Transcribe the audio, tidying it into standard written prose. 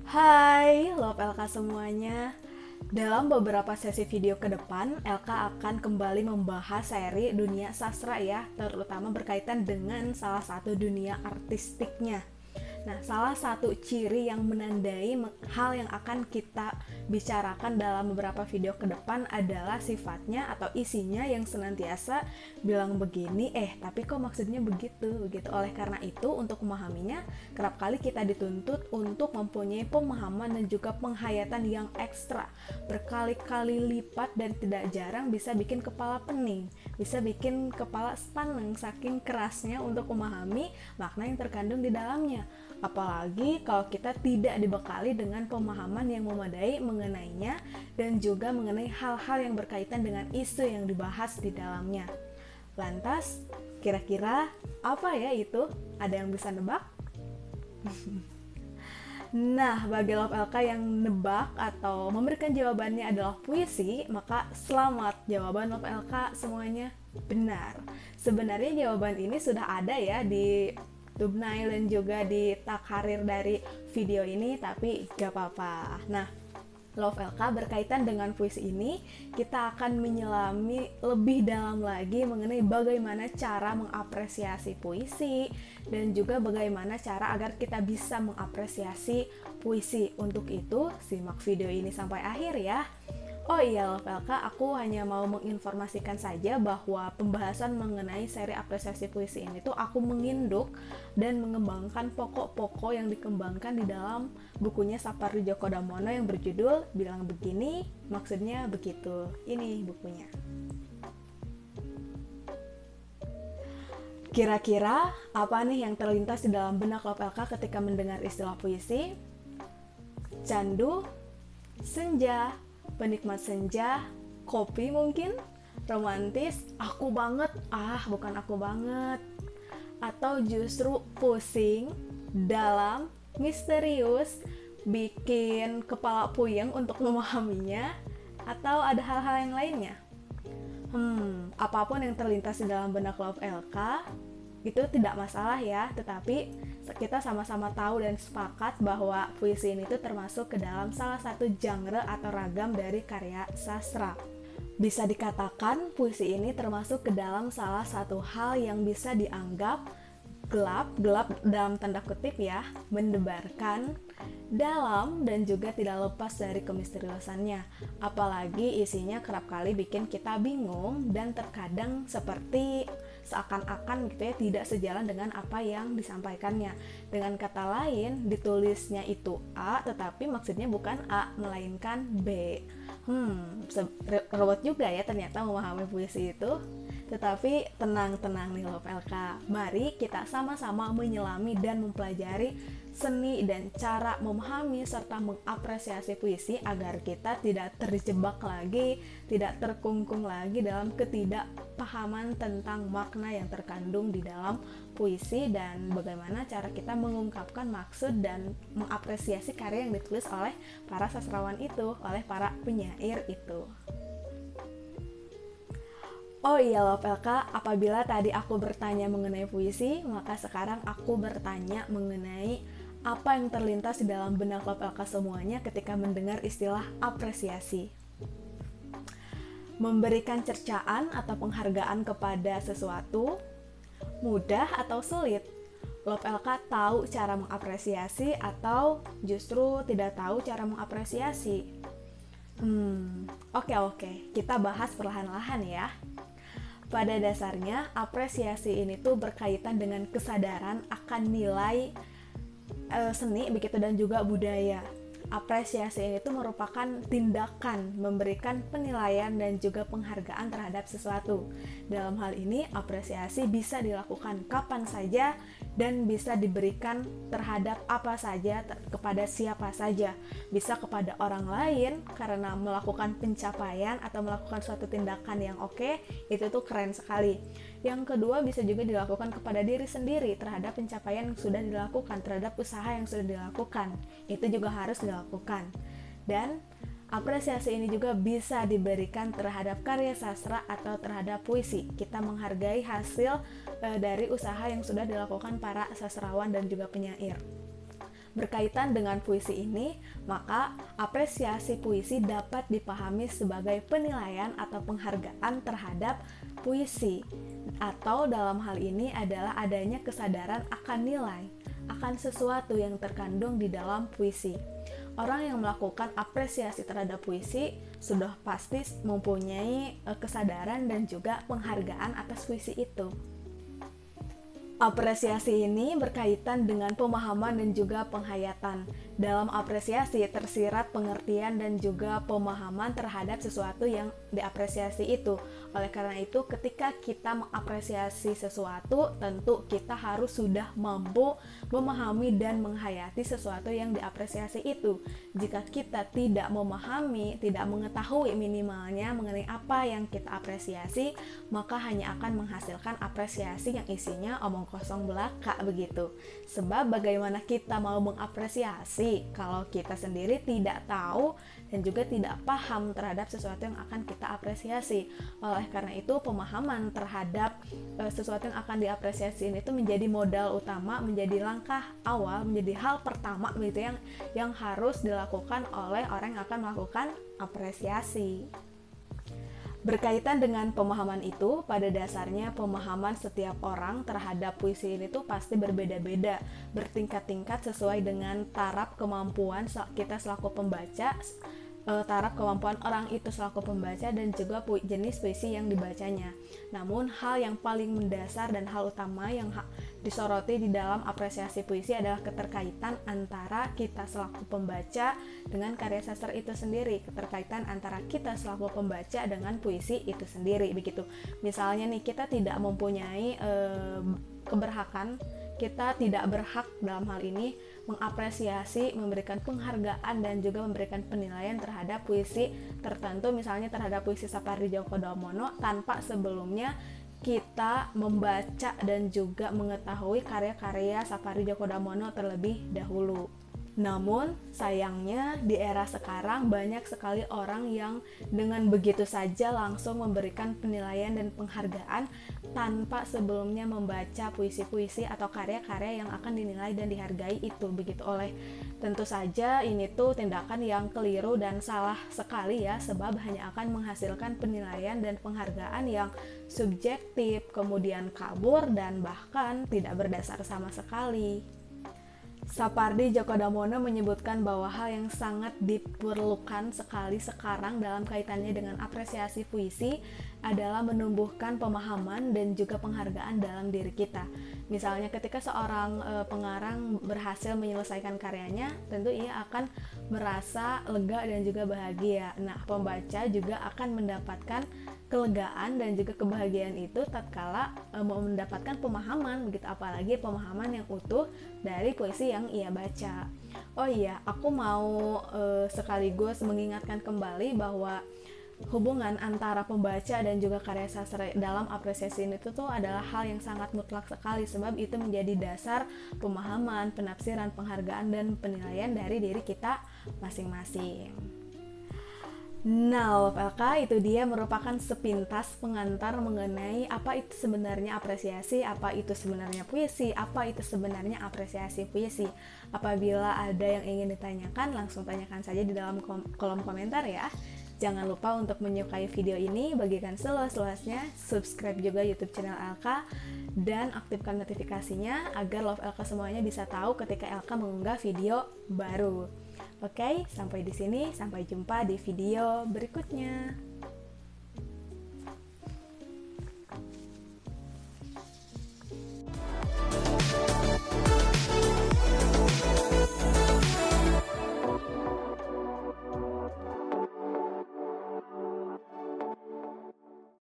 Hai, Love LK semuanya. Dalam beberapa sesi video ke depan, LK akan kembali membahas seri dunia sastra ya, terutama berkaitan dengan salah satu dunia artistiknya. Nah, salah satu ciri yang menandai hal yang akan kita bicarakan dalam beberapa video ke depan adalah sifatnya atau isinya yang senantiasa bilang begini, tapi kok maksudnya begitu. Oleh karena itu, untuk memahaminya, kerap kali kita dituntut untuk mempunyai pemahaman dan juga penghayatan yang ekstra, berkali-kali lipat dan tidak jarang bisa bikin kepala pening, bisa bikin kepala sepaneng saking kerasnya untuk memahami makna yang terkandung di dalamnya. Apalagi kalau kita tidak dibekali dengan pemahaman yang memadai mengenainya dan juga mengenai hal-hal yang berkaitan dengan isu yang dibahas di dalamnya. Lantas, kira-kira apa ya itu? Ada yang bisa nebak? Nah, bagi Love LK yang nebak atau memberikan jawabannya adalah puisi, maka selamat, jawaban Love LK semuanya benar. Sebenarnya jawaban ini sudah ada ya di thumbnail dan juga di tag karir dari video ini, tapi gak apa-apa. Nah, Love LK berkaitan dengan puisi ini, kita akan menyelami lebih dalam lagi mengenai bagaimana cara mengapresiasi puisi dan juga bagaimana cara agar kita bisa mengapresiasi puisi. Untuk itu, simak video ini sampai akhir ya. Oh iya Love LK, aku hanya mau menginformasikan saja bahwa pembahasan mengenai seri apresiasi puisi ini tuh aku menginduk dan mengembangkan pokok-pokok yang dikembangkan di dalam bukunya Sapardi Djoko Damono yang berjudul Bilang Begini, Maksudnya Begitu. Ini bukunya. Kira-kira apa nih yang terlintas di dalam benak Love LK ketika mendengar istilah puisi? Candu, senja, penikmat senja, kopi mungkin, romantis, aku banget, bukan aku banget, atau justru pusing, dalam, misterius, bikin kepala puyeng untuk memahaminya, atau ada hal-hal yang lainnya. Apapun yang terlintas di dalam benak Love LK itu tidak masalah ya, tetapi kita sama-sama tahu dan sepakat bahwa puisi ini tuh termasuk ke dalam salah satu genre atau ragam dari karya sastra. Bisa dikatakan puisi ini termasuk ke dalam salah satu hal yang bisa dianggap gelap dalam tanda kutip ya, mendebarkan, dalam dan juga tidak lepas dari kemisteriusannya. Apalagi isinya kerap kali bikin kita bingung dan terkadang seperti seakan-akan gitu ya tidak sejalan dengan apa yang disampaikannya. Dengan kata lain, ditulisnya itu A tetapi maksudnya bukan A melainkan B. Robot juga ya ternyata memahami puisi itu. Tetapi tenang-tenang nih Love LK. Mari kita sama-sama menyelami dan mempelajari seni dan cara memahami serta mengapresiasi puisi agar kita tidak terjebak lagi, tidak terkungkung lagi dalam ketidakpahaman tentang makna yang terkandung di dalam puisi dan bagaimana cara kita mengungkapkan maksud dan mengapresiasi karya yang ditulis oleh para sastrawan itu, oleh para penyair itu. Oh iya Love LK, apabila tadi aku bertanya mengenai puisi, maka sekarang aku bertanya mengenai apa yang terlintas di dalam benak Love LK semuanya ketika mendengar istilah apresiasi. Memberikan cercaan atau penghargaan kepada sesuatu, mudah atau sulit? Love LK tahu cara mengapresiasi atau justru tidak tahu cara mengapresiasi? Oke, kita bahas perlahan-lahan ya. Pada dasarnya, apresiasi ini tuh berkaitan dengan kesadaran akan nilai seni begitu dan juga budaya. Apresiasi ini tuh merupakan tindakan memberikan penilaian dan juga penghargaan terhadap sesuatu. Dalam hal ini, apresiasi bisa dilakukan kapan saja dan bisa diberikan terhadap apa saja, kepada siapa saja. Bisa kepada orang lain karena melakukan pencapaian atau melakukan suatu tindakan yang oke, itu tuh keren sekali. Yang kedua, bisa juga dilakukan kepada diri sendiri terhadap pencapaian yang sudah dilakukan, terhadap usaha yang sudah dilakukan. Itu juga harus dilakukan. Dan apresiasi ini juga bisa diberikan terhadap karya sastra atau terhadap puisi. Kita menghargai hasil dari usaha yang sudah dilakukan para sastrawan dan juga penyair. Berkaitan dengan puisi ini, maka apresiasi puisi dapat dipahami sebagai penilaian atau penghargaan terhadap puisi, atau dalam hal ini adalah adanya kesadaran akan nilai, akan sesuatu yang terkandung di dalam puisi. Orang yang melakukan apresiasi terhadap puisi sudah pasti mempunyai kesadaran dan juga penghargaan atas puisi itu. Apresiasi ini berkaitan dengan pemahaman dan juga penghayatan. Dalam apresiasi tersirat pengertian dan juga pemahaman terhadap sesuatu yang diapresiasi itu. Oleh karena itu, ketika kita mengapresiasi sesuatu, tentu kita harus sudah mampu memahami dan menghayati sesuatu yang diapresiasi itu. Jika kita tidak memahami, tidak mengetahui minimalnya mengenai apa yang kita apresiasi, maka hanya akan menghasilkan apresiasi yang isinya omong kosong belaka begitu. Sebab bagaimana kita mau mengapresiasi kalau kita sendiri tidak tahu dan juga tidak paham terhadap sesuatu yang akan kita apresiasi. Oleh karena itu, pemahaman terhadap sesuatu yang akan diapresiasi ini itu menjadi modal utama, menjadi langkah awal, menjadi hal pertama begitu yang harus dilakukan oleh orang yang akan melakukan apresiasi. Berkaitan dengan pemahaman itu, pada dasarnya pemahaman setiap orang terhadap puisi ini tuh pasti berbeda-beda, bertingkat-tingkat sesuai dengan taraf kemampuan kita selaku pembaca, taraf kemampuan orang itu selaku pembaca, dan juga jenis puisi yang dibacanya. Namun hal yang paling mendasar dan hal utama yang disoroti di dalam apresiasi puisi adalah keterkaitan antara kita selaku pembaca dengan karya sastra itu sendiri, keterkaitan antara kita selaku pembaca dengan puisi itu sendiri begitu. Misalnya nih, kita tidak mempunyai keberhakan, kita tidak berhak dalam hal ini mengapresiasi, memberikan penghargaan dan juga memberikan penilaian terhadap puisi tertentu, misalnya terhadap puisi Sapardi Djoko Damono tanpa sebelumnya kita membaca dan juga mengetahui karya-karya Sapardi Djoko Damono terlebih dahulu. Namun sayangnya di era sekarang banyak sekali orang yang dengan begitu saja langsung memberikan penilaian dan penghargaan tanpa sebelumnya membaca puisi-puisi atau karya-karya yang akan dinilai dan dihargai itu begitu. Oleh tentu saja ini tuh tindakan yang keliru dan salah sekali ya, sebab hanya akan menghasilkan penilaian dan penghargaan yang subjektif, kemudian kabur dan bahkan tidak berdasar sama sekali. Sapardi Djoko Damono menyebutkan bahwa hal yang sangat diperlukan sekali sekarang dalam kaitannya dengan apresiasi puisi adalah menumbuhkan pemahaman dan juga penghargaan dalam diri kita. Misalnya ketika seorang pengarang berhasil menyelesaikan karyanya, tentu ia akan merasa lega dan juga bahagia. Nah, pembaca juga akan mendapatkan kelegaan dan juga kebahagiaan itu tatkala mau mendapatkan pemahaman begitu, apalagi pemahaman yang utuh dari puisi yang ia baca. Oh iya, aku mau sekaligus mengingatkan kembali bahwa hubungan antara pembaca dan juga karya sastra dalam apresiasi ini tuh adalah hal yang sangat mutlak sekali, sebab itu menjadi dasar pemahaman, penafsiran, penghargaan dan penilaian dari diri kita masing-masing. Nah, Love LK itu dia merupakan sepintas pengantar mengenai apa itu sebenarnya apresiasi, apa itu sebenarnya puisi, apa itu sebenarnya apresiasi puisi. Apabila ada yang ingin ditanyakan, langsung tanyakan saja di dalam kolom komentar ya. Jangan lupa untuk menyukai video ini, bagikan seluas-luasnya, subscribe juga YouTube channel LK, dan aktifkan notifikasinya agar Love LK semuanya bisa tahu ketika LK mengunggah video baru. Oke, sampai di sini, sampai jumpa di video berikutnya.